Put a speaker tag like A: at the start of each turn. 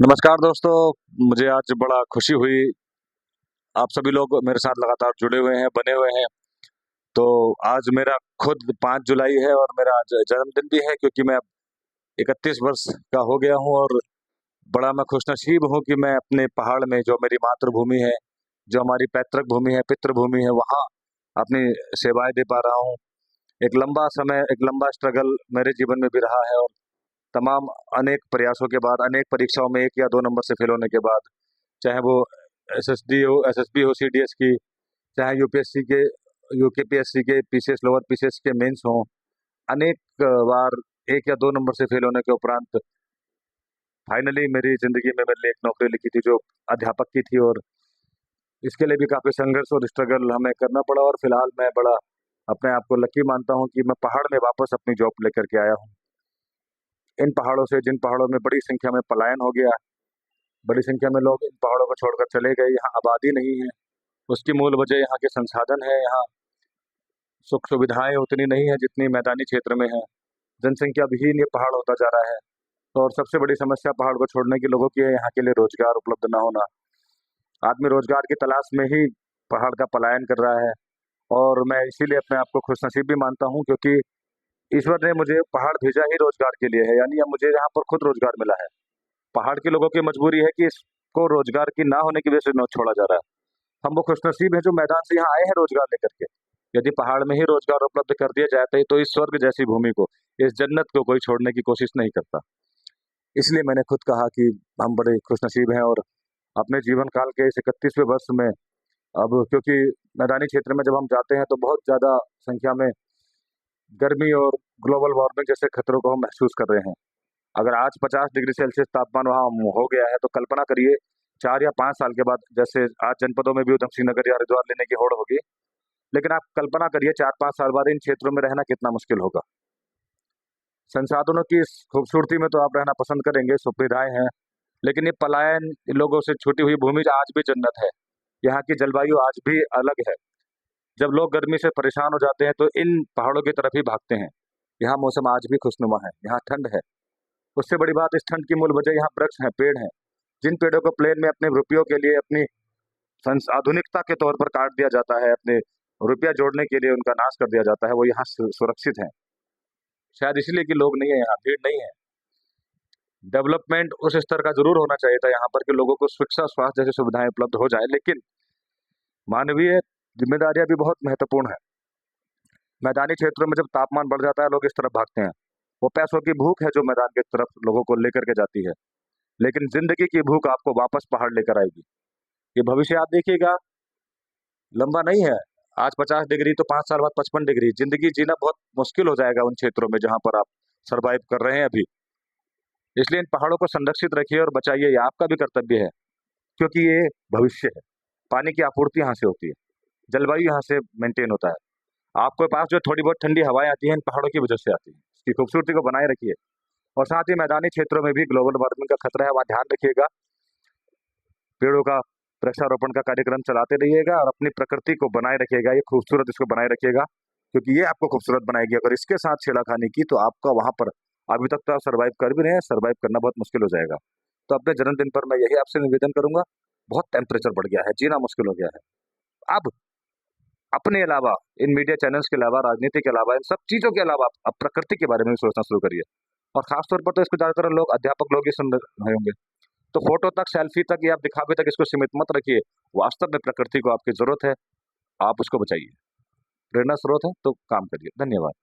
A: नमस्कार दोस्तों। मुझे आज बड़ा खुशी हुई। आप सभी लोग मेरे साथ लगातार जुड़े हुए हैं, बने हुए हैं। तो आज मेरा खुद 5 जुलाई है और मेरा आज जन्मदिन भी है, क्योंकि मैं अब 31 वर्ष का हो गया हूँ। और बड़ा मैं खुशनसीब हूँ कि मैं अपने पहाड़ में, जो मेरी मातृभूमि है, जो हमारी पैतृक भूमि है, पितृभूमि है, वहाँ अपनी सेवाएं दे पा रहा हूँ। एक लंबा समय, एक लंबा स्ट्रगल मेरे जीवन में भी रहा है। और तमाम अनेक प्रयासों के बाद, अनेक परीक्षाओं में 1 या 2 नंबर से फेल होने के बाद, चाहे वो एसएसडी हो, एसएसबी हो, सीडीएस की, चाहे यूपीएससी के, यूकेपीएससी के पीसीएस, लोअर पीसीएस के मेंस हों, अनेक बार 1 या 2 नंबर से फेल होने के उपरांत फाइनली मेरी जिंदगी में मेरे लिए एक नौकरी लिखी थी, जो अध्यापक की थी। और इसके लिए भी काफी संघर्ष और स्ट्रगल हमें करना पड़ा। और फिलहाल मैं बड़ा अपने आप को लकी मानता हूँ कि मैं पहाड़ में वापस अपनी जॉब लेकर के आया हूँ। इन पहाड़ों से, जिन पहाड़ों में बड़ी संख्या में पलायन हो गया, बड़ी संख्या में लोग इन पहाड़ों को छोड़कर चले गए, यहाँ आबादी नहीं है। उसकी मूल वजह यहाँ के संसाधन है। यहाँ सुख सुविधाएं उतनी नहीं है जितनी मैदानी क्षेत्र में है। जनसंख्या विहीन ये पहाड़ होता जा रहा है। और सबसे बड़ी समस्या पहाड़ को छोड़ने की लोगों की है, यहाँ के लिए रोजगार उपलब्ध न होना। आदमी रोजगार की तलाश में ही पहाड़ का पलायन कर रहा है। और मैं इसीलिए अपने आप को खुशनसीब भी मानता हूँ, क्योंकि ईश्वर ने मुझे पहाड़ भेजा ही रोजगार के लिए है। यानी अब मुझे यहाँ पर खुद रोजगार मिला है। पहाड़ के लोगों की मजबूरी है कि इसको रोजगार की ना होने की वजह से न छोड़ा जा रहा है। हम वो खुशनसीब हैं जो मैदान से यहाँ आए हैं रोजगार लेकर के। यदि पहाड़ में ही रोजगार उपलब्ध कर दिया जाए तो इस स्वर्ग जैसी भूमि को, इस जन्नत को कोई छोड़ने की कोशिश नहीं करता। इसलिए मैंने खुद कहा कि हम बड़े खुशनसीब हैं। और अपने जीवन काल के इस 31वें वर्ष में, अब क्योंकि मैदानी क्षेत्र में जब हम जाते हैं तो बहुत ज्यादा संख्या में गर्मी और ग्लोबल वार्मिंग जैसे खतरों को हम महसूस कर रहे हैं। अगर आज 50 डिग्री सेल्सियस तापमान वहाँ हो गया है, तो कल्पना करिए 4 या 5 साल के बाद, जैसे आज जनपदों में भी उधम सिंह नगर या हरिद्वार लेने की होड़ होगी, लेकिन आप कल्पना करिए 4-5 साल बाद इन क्षेत्रों में रहना कितना मुश्किल होगा। संसाधनों की इस खूबसूरती में तो आप रहना पसंद करेंगे, सुविधाएं हैं, लेकिन ये पलायन, इन लोगों से छूटी हुई भूमि आज भी जन्नत है। यहाँ की जलवायु आज भी अलग है। जब लोग गर्मी से परेशान हो जाते हैं तो इन पहाड़ों की तरफ ही भागते हैं। यहाँ मौसम आज भी खुशनुमा है, यहाँ ठंड है। उससे बड़ी बात, इस ठंड की मूल वजह यहाँ वृक्ष हैं, पेड़ हैं। जिन पेड़ों को प्लेन में अपने रुपयों के लिए, अपनी आधुनिकता के तौर पर काट दिया जाता है, अपने रुपया जोड़ने के लिए उनका नाश कर दिया जाता है, वो यहाँ सुरक्षित है। शायद इसलिए कि लोग नहीं है, यहाँ भीड़ नहीं है। डेवलपमेंट उस स्तर का जरूर होना चाहिए था यहाँ पर कि लोगों को शिक्षा, स्वास्थ्य जैसी सुविधाएं उपलब्ध हो जाए, लेकिन मानवीय जिम्मेदारियां भी बहुत महत्वपूर्ण है। मैदानी क्षेत्रों में जब तापमान बढ़ जाता है, लोग इस तरफ भागते हैं। वो पैसों की भूख है जो मैदान की तरफ लोगों को लेकर के जाती है, लेकिन जिंदगी की भूख आपको वापस पहाड़ लेकर आएगी। ये भविष्य आप देखिएगा, लंबा नहीं है। आज 50 डिग्री तो 5 साल बाद 55 डिग्री। जिंदगी जीना बहुत मुश्किल हो जाएगा उन क्षेत्रों में जहां पर आप सरवाइव कर रहे हैं अभी। इसलिए इन पहाड़ों को संरक्षित रखिए और बचाइए, ये आपका भी कर्तव्य है, क्योंकि ये भविष्य है। पानी की आपूर्ति यहाँ से होती है, जलवायु यहाँ से मेंटेन होता है। आपके पास जो थोड़ी बहुत ठंडी हवाएं आती हैं, इन पहाड़ों की वजह से आती है। इसकी खूबसूरती को बनाए रखिए। और साथ ही मैदानी क्षेत्रों में भी ग्लोबल वार्मिंग का खतरा है, वहाँ ध्यान रखिएगा। पेड़ों का वृक्षारोपण का कार्यक्रम चलाते रहिएगा और अपनी प्रकृति को बनाए रखिएगा, ये खूबसूरत इसको बनाए रखिएगा, क्योंकि ये आपको खूबसूरत बनाएगी। अगर इसके साथ छेड़खानी की तो आपका वहां पर, अभी तक तो आप सर्वाइव कर भी रहे हैं, सर्वाइव करना बहुत मुश्किल हो जाएगा। तो अपने जन्मदिन पर मैं यही आपसे निवेदन करूंगा। बहुत टेम्परेचर बढ़ गया है, जीना मुश्किल हो गया है। अब अपने अलावा, इन मीडिया चैनल्स के अलावा, राजनीति के अलावा, इन सब चीजों के अलावा अब प्रकृति के बारे में भी सोचना शुरू करिए। और खासतौर पर तो इसको ज्यादातर लोग, अध्यापक लोग ही सुन रहे होंगे। तो फोटो तक, सेल्फी तक या दिखावे तक इसको सीमित मत रखिए। वास्तव में प्रकृति को आपकी जरूरत है, आप उसको बचाइए। प्रेरणा स्रोत है तो काम करिए। धन्यवाद।